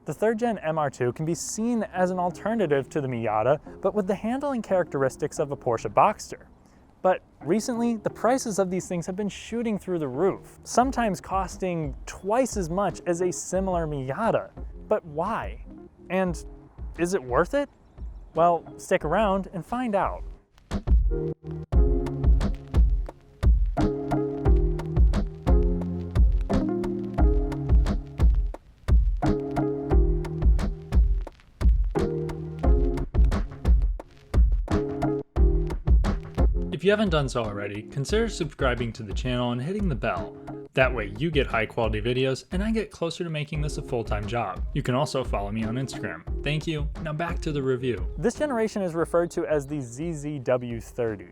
The third gen MR2 can be seen as an alternative to the Miata, but with the handling characteristics of a Porsche Boxster. But recently, the prices of these things have been shooting through the roof, sometimes costing twice as much as a similar Miata. But why? And is it worth it? Well, stick around and find out. If you haven't done so already, consider subscribing to the channel and hitting the bell. That way you get high quality videos and I get closer to making this a full-time job. You can also follow me on Instagram. Thank you. Now back to the review. This generation is referred to as the ZZW30.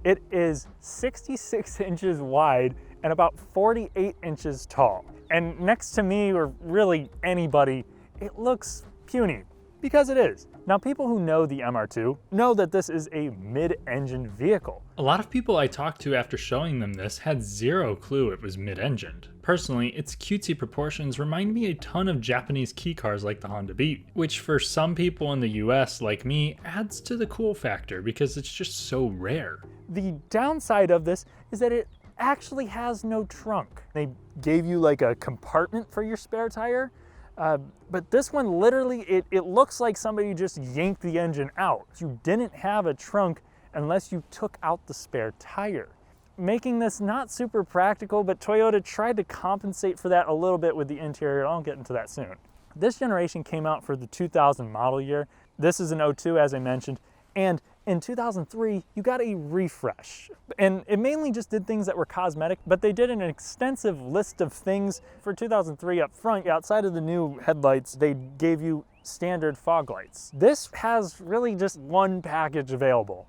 It is 66 inches wide and about 48 inches tall. And next to me, or really anybody, it looks puny. Because it is. Now, people who know the MR2 know that this is a mid-engine vehicle. A lot of people I talked to after showing them this had zero clue it was mid-engined. Personally, its cutesy proportions remind me a ton of Japanese kei cars like the Honda Beat, which for some people in the US like me adds to the cool factor because it's just so rare. The downside of this is that it actually has no trunk. They gave you like a compartment for your spare tire, but this one literally, it looks like somebody just yanked the engine out. You didn't have a trunk unless you took out the spare tire, making this not super practical, but Toyota tried to compensate for that a little bit with the interior. I'll get into that soon. This generation came out for the 2000 model year. This is an 02, as I mentioned, and in 2003, you got a refresh. And it mainly just did things that were cosmetic, but they did an extensive list of things for 2003 up front. Outside of the new headlights, they gave you standard fog lights. This has really just one package available,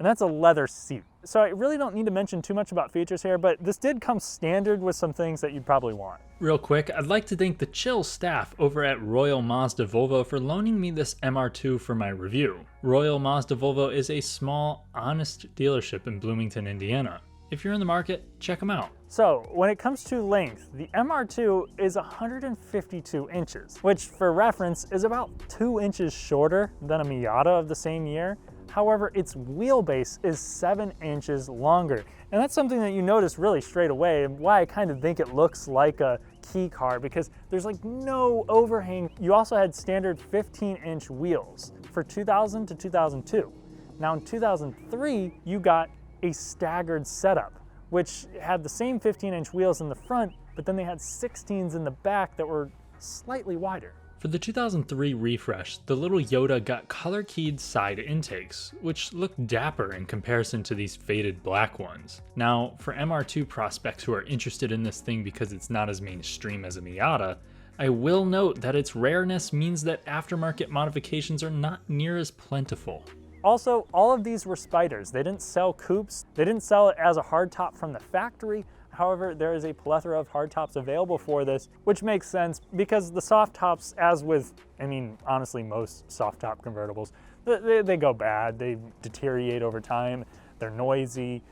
and that's a leather seat. So I really don't need to mention too much about features here, but this did come standard with some things that you'd probably want. Real quick, I'd like to thank the chill staff over at Royal Mazda Volvo for loaning me this MR2 for my review. Royal Mazda Volvo is a small, honest dealership in Bloomington, Indiana. If you're in the market, check them out. So when it comes to length, the MR2 is 152 inches, which for reference is about 2 inches shorter than a Miata of the same year. However, its wheelbase is 7 inches longer. And that's something that you notice really straight away, and why I kind of think it looks like a kei car, because there's like no overhang. You also had standard 15-inch wheels for 2000 to 2002. Now in 2003, you got a staggered setup, which had the same 15-inch wheels in the front, but then they had 16s in the back that were slightly wider. For the 2003 refresh, the little Yoda got color-keyed side intakes, which looked dapper in comparison to these faded black ones. Now, for MR2 prospects who are interested in this thing because it's not as mainstream as a Miata, I will note that its rareness means that aftermarket modifications are not near as plentiful. Also, all of these were Spyders. They didn't sell coupes. They didn't sell it as a hardtop from the factory. However, there is a plethora of hardtops available for this, which makes sense because the soft tops, as with, I mean, honestly, most soft top convertibles, they go bad. They deteriorate over time. They're noisy.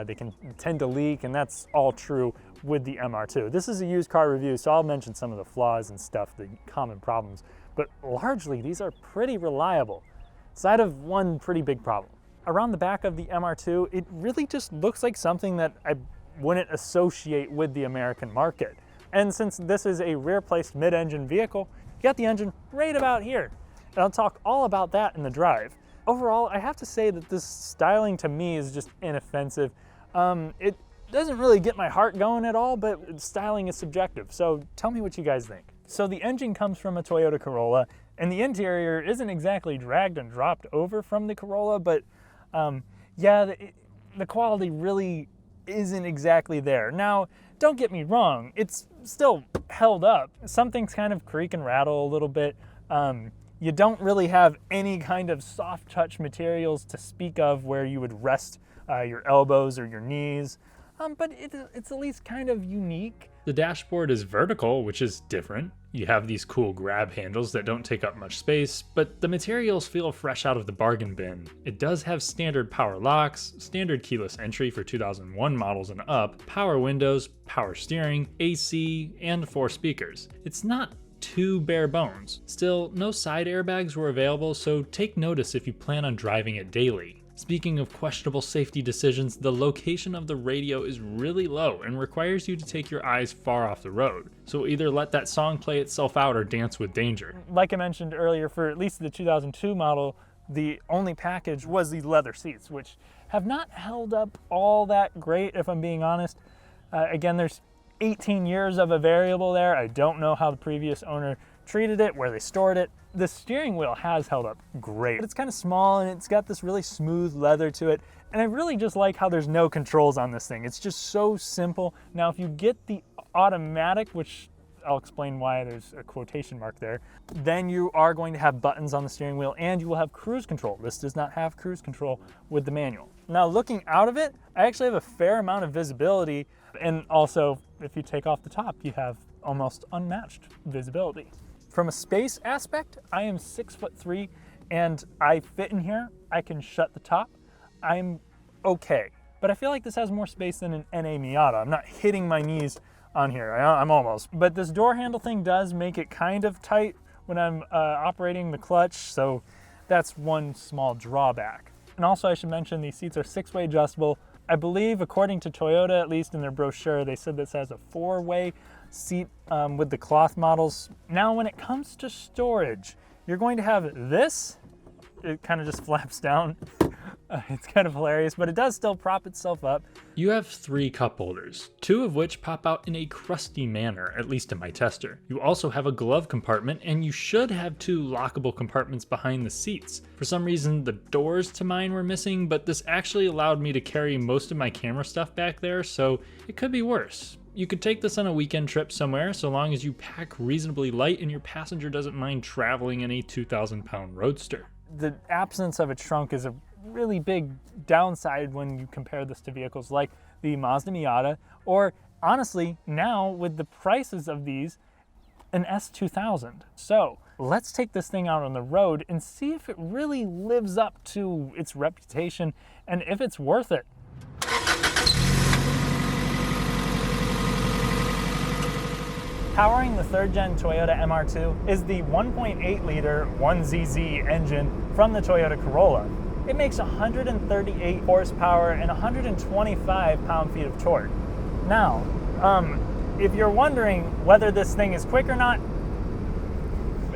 They can tend to leak, and that's all true with the MR2. This is a used car review, so I'll mention some of the flaws and stuff, the common problems, but largely these are pretty reliable, aside of one pretty big problem. Around the back of the MR2, it really just looks like something that I wouldn't associate with the American market. And since this is a rear-placed mid-engine vehicle, you got the engine right about here. And I'll talk all about that in the drive. Overall, I have to say that this styling to me is just inoffensive. It doesn't really get my heart going at all, but styling is subjective. So tell me what you guys think. So the engine comes from a Toyota Corolla, and the interior isn't exactly dragged and dropped over from the Corolla, but yeah, the quality really isn't exactly there. Now, don't get me wrong, it's still held up. Some things kind of creak and rattle a little bit. You don't really have any kind of soft touch materials to speak of where you would rest your elbows or your knees, but it's at least kind of unique. The dashboard is vertical, which is different. You have these cool grab handles that don't take up much space, but the materials feel fresh out of the bargain bin. It does have standard power locks, standard keyless entry for 2001 models and up, power windows, power steering, AC, and 4 speakers. It's not too bare bones. Still, no side airbags were available, so take notice if you plan on driving it daily. Speaking of questionable safety decisions, the location of the radio is really low and requires you to take your eyes far off the road. So either let that song play itself out or dance with danger. Like I mentioned earlier, for at least the 2002 model, the only package was these leather seats, which have not held up all that great, if I'm being honest. Again, there's 18 years of a variable there. I don't know how the previous owner treated it, where they stored it. The steering wheel has held up great. But it's kind of small and it's got this really smooth leather to it. And I really just like how there's no controls on this thing. It's just so simple. Now, if you get the automatic, which I'll explain why there's a quotation mark there, then you are going to have buttons on the steering wheel and you will have cruise control. This does not have cruise control with the manual. Now, looking out of it, I actually have a fair amount of visibility, and also if you take off the top, you have almost unmatched visibility. From a space aspect, I am 6'3" and I fit in here. I can shut the top. I'm okay, but I feel like this has more space than an NA Miata. I'm not hitting my knees on here. I'm almost. But this door handle thing does make it kind of tight when I'm operating the clutch, so that's one small drawback. And also I should mention these seats are 6-way adjustable. I believe, according to Toyota, at least in their brochure, they said this has a 4-way seat with the cloth models. Now, when it comes to storage, you're going to have this. It kind of just flaps down. It's kind of hilarious, but it does still prop itself up. You have 3 cup holders, 2 of which pop out in a crusty manner, at least in my tester. You also have a glove compartment, and you should have 2 lockable compartments behind the seats. For some reason, the doors to mine were missing, but this actually allowed me to carry most of my camera stuff back there, so it could be worse. You could take this on a weekend trip somewhere, so long as you pack reasonably light and your passenger doesn't mind traveling in a 2,000-pound roadster. The absence of a trunk is a really big downside when you compare this to vehicles like the Mazda Miata, or honestly, now with the prices of these, an S2000. So let's take this thing out on the road and see if it really lives up to its reputation and if it's worth it. Powering the 3rd gen Toyota MR2 is the 1.8 liter 1ZZ engine from the Toyota Corolla. It makes 138 horsepower and 125 pound-feet of torque. Now, if you're wondering whether this thing is quick or not,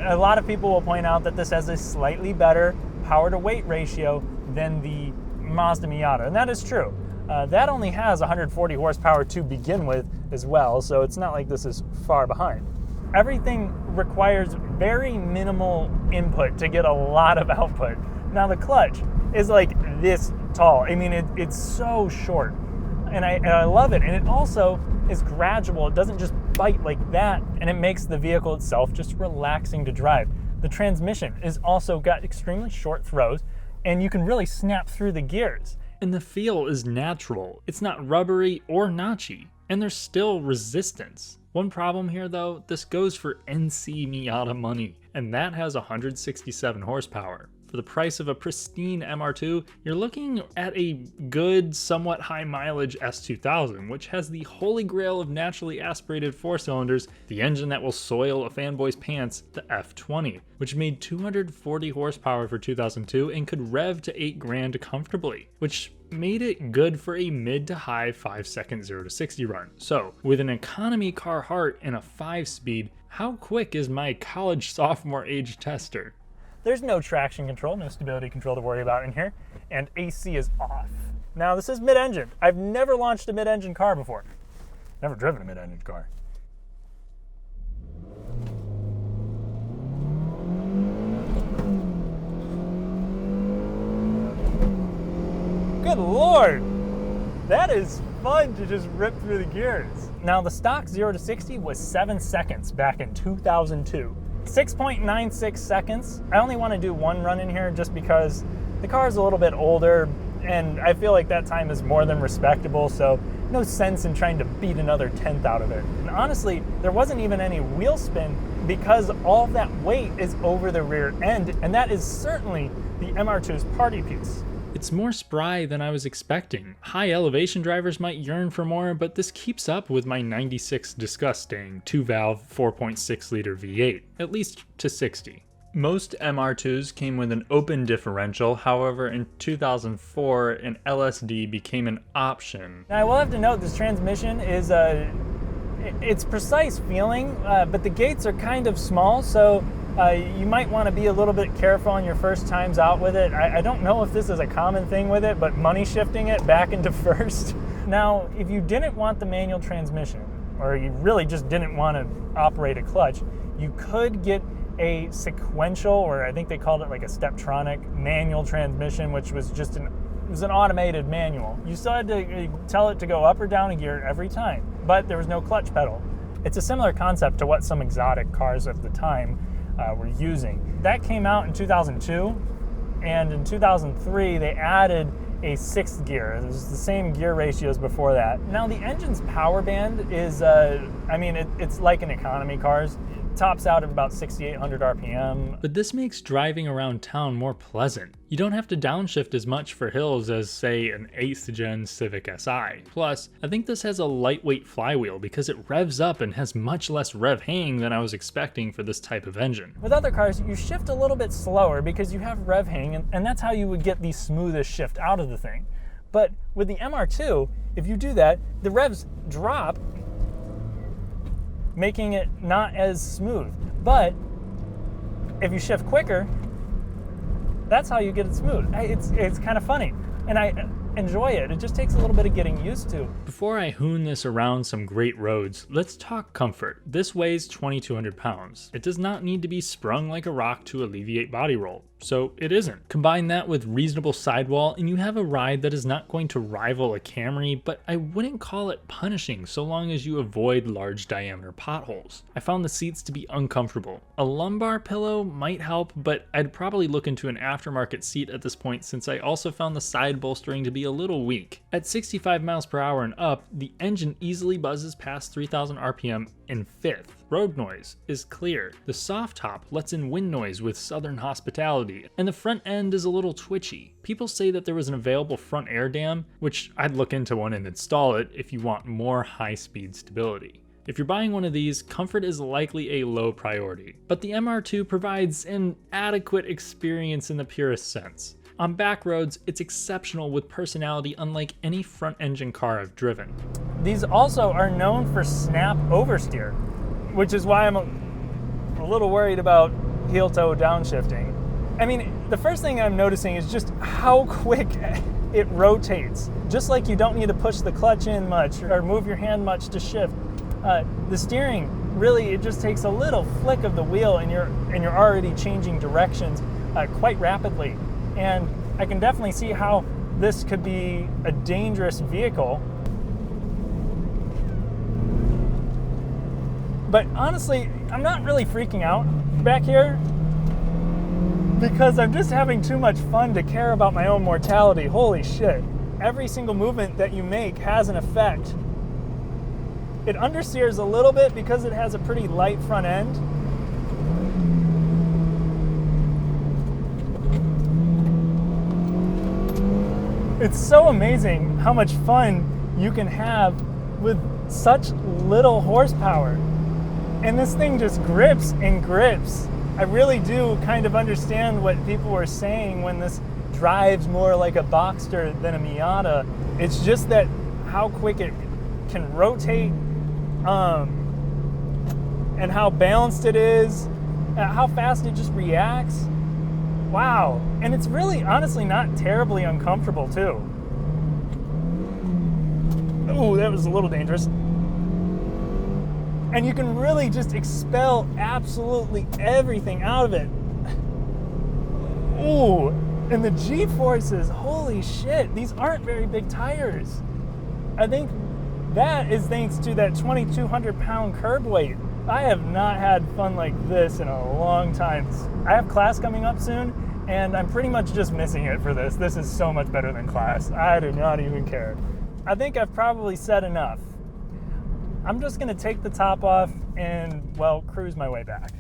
a lot of people will point out that this has a slightly better power-to-weight ratio than the Mazda Miata, and that is true. That only has 140 horsepower to begin with as well, so it's not like this is far behind. Everything requires very minimal input to get a lot of output. Now, the clutch is like this tall. I mean, it's so short, and I love it. And it also is gradual. It doesn't just bite like that, and it makes the vehicle itself just relaxing to drive. The transmission is also got extremely short throws, and you can really snap through the gears. And the feel is natural. It's not rubbery or notchy, and there's still resistance. One problem here though, this goes for NC Miata money, and that has 167 horsepower. For the price of a pristine MR2, you're looking at a good, somewhat high mileage S2000, which has the holy grail of naturally aspirated 4-cylinders, the engine that will soil a fanboy's pants, the F20, which made 240 horsepower for 2002 and could rev to 8 grand comfortably, which made it good for a mid to high 5-second 0 to 60 run. So, with an economy car heart and a 5-speed, how quick is my college sophomore age tester? There's no traction control, no stability control to worry about in here, and AC is off. Now, this is mid-engine. I've never launched a mid-engine car before. Never driven a mid-engine car. Good Lord! That is fun to just rip through the gears. Now, the stock 0 to 60 was 7 seconds back in 2002. 6.96 seconds. I only want to do one run in here just because the car is a little bit older and I feel like that time is more than respectable, so no sense in trying to beat another 10th out of it. And honestly, there wasn't even any wheel spin because all of that weight is over the rear end, and that is certainly the MR2's party piece. It's more spry than I was expecting. High elevation drivers might yearn for more, but this keeps up with my 96 disgusting 2-valve 4.6 liter V8, at least to 60. Most MR2s came with an open differential, however in 2004 an LSD became an option. Now I will have to note this transmission is it's precise feeling, but the gates are kind of small, so you might want to be a little bit careful on your first times out with it. I don't know if this is a common thing with it, but money shifting it back into first. Now, if you didn't want the manual transmission, or you really just didn't want to operate a clutch, you could get a sequential, or I think they called it like a Steptronic manual transmission, which was just an automated manual. You still had to tell it to go up or down a gear every time, but there was no clutch pedal. It's a similar concept to what some exotic cars of the time were using. That came out in 2002, and in 2003 they added a 6th gear. It was the same gear ratios before that. Now the engine's power band is, it's like an economy car's. Tops out at about 6,800 RPM. But this makes driving around town more pleasant. You don't have to downshift as much for hills as, say, an 8th gen Civic Si. Plus, I think this has a lightweight flywheel because it revs up and has much less rev hang than I was expecting for this type of engine. With other cars, you shift a little bit slower because you have rev hang, and that's how you would get the smoothest shift out of the thing. But with the MR2, if you do that, the revs drop, making it not as smooth. But if you shift quicker, that's how you get it smooth. It's kind of funny, and I enjoy it. It just takes a little bit of getting used to. Before I hoon this around some great roads, let's talk comfort. This weighs 2,200 pounds. It does not need to be sprung like a rock to alleviate body roll, so it isn't. Combine that with reasonable sidewall and you have a ride that is not going to rival a Camry, but I wouldn't call it punishing so long as you avoid large diameter potholes. I found the seats to be uncomfortable. A lumbar pillow might help, but I'd probably look into an aftermarket seat at this point since I also found the side bolstering to be a little weak. At 65 miles per hour and up, the engine easily buzzes past 3,000 RPM in 5th. Road noise is clear. The soft top lets in wind noise with southern hospitality, and the front end is a little twitchy. People say that there was an available front air dam, which I'd look into one and install it if you want more high-speed stability. If you're buying one of these, comfort is likely a low priority, but the MR2 provides an adequate experience in the purest sense. On back roads, it's exceptional with personality unlike any front-engine car I've driven. These also are known for snap oversteer, which is why I'm a little worried about heel-toe downshifting. I mean, the first thing I'm noticing is just how quick it rotates. Just like you don't need to push the clutch in much or move your hand much to shift. The steering, really, it just takes a little flick of the wheel and you're already changing directions quite rapidly. And I can definitely see how this could be a dangerous vehicle. But honestly, I'm not really freaking out back here because I'm just having too much fun to care about my own mortality. Holy shit. Every single movement that you make has an effect. It understeers a little bit because it has a pretty light front end. It's so amazing how much fun you can have with such little horsepower. And this thing just grips and grips. I really do kind of understand what people were saying when this drives more like a Boxster than a Miata. It's just that how quick it can rotate, and how balanced it is, how fast it just reacts. Wow. And it's really honestly not terribly uncomfortable too. Ooh, that was a little dangerous. And you can really just expel absolutely everything out of it. Ooh, and the G-forces, holy shit, these aren't very big tires. I think that is thanks to that 2,200 pound curb weight. I have not had fun like this in a long time. I have class coming up soon, and I'm pretty much just missing it for this. This is so much better than class. I do not even care. I think I've probably said enough. I'm just gonna take the top off and, well, cruise my way back.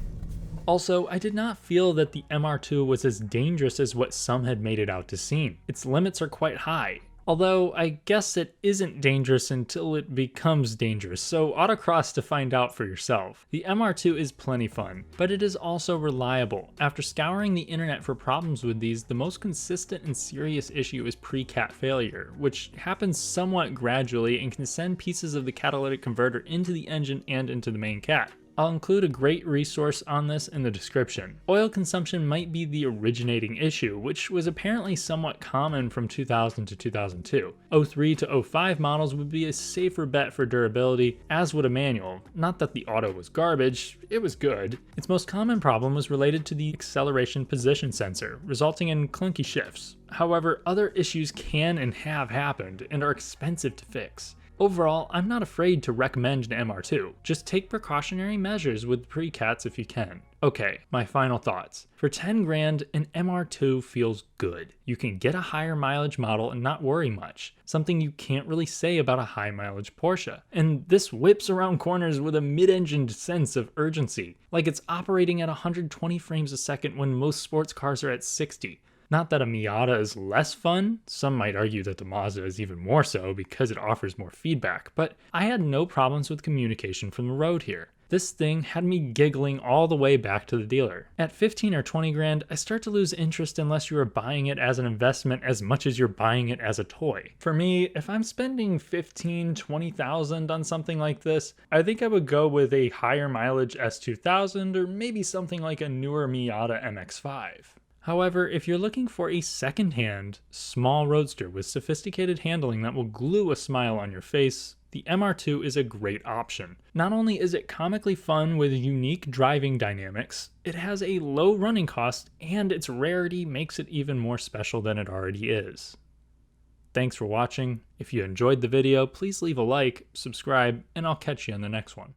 Also, I did not feel that the MR2 was as dangerous as what some had made it out to seem. Its limits are quite high. Although, I guess it isn't dangerous until it becomes dangerous, so autocross to find out for yourself. The MR2 is plenty fun, but it is also reliable. After scouring the internet for problems with these, the most consistent and serious issue is precat failure, which happens somewhat gradually and can send pieces of the catalytic converter into the engine and into the main cat. I'll include a great resource on this in the description. Oil consumption might be the originating issue, which was apparently somewhat common from 2000 to 2002. 03 to 05 models would be a safer bet for durability, as would a manual. Not that the auto was garbage, it was good. Its most common problem was related to the acceleration position sensor, resulting in clunky shifts. However, other issues can and have happened and are expensive to fix. Overall, I'm not afraid to recommend an MR2. Just take precautionary measures with precats if you can. Okay, my final thoughts. For 10 grand, an MR2 feels good. You can get a higher mileage model and not worry much, something you can't really say about a high mileage Porsche. And this whips around corners with a mid-engined sense of urgency, like it's operating at 120 frames a second when most sports cars are at 60. Not that a Miata is less fun, some might argue that the Mazda is even more so because it offers more feedback, but I had no problems with communication from the road here. This thing had me giggling all the way back to the dealer. At 15 or 20 grand, I start to lose interest unless you are buying it as an investment as much as you're buying it as a toy. For me, if I'm spending 15, 20,000 on something like this, I think I would go with a higher mileage S2000 or maybe something like a newer Miata MX-5. However, if you're looking for a second-hand, small roadster with sophisticated handling that will glue a smile on your face, the MR2 is a great option. Not only is it comically fun with unique driving dynamics, it has a low running cost, and its rarity makes it even more special than it already is. Thanks for watching. If you enjoyed the video, please leave a like, subscribe, and I'll catch you in the next one.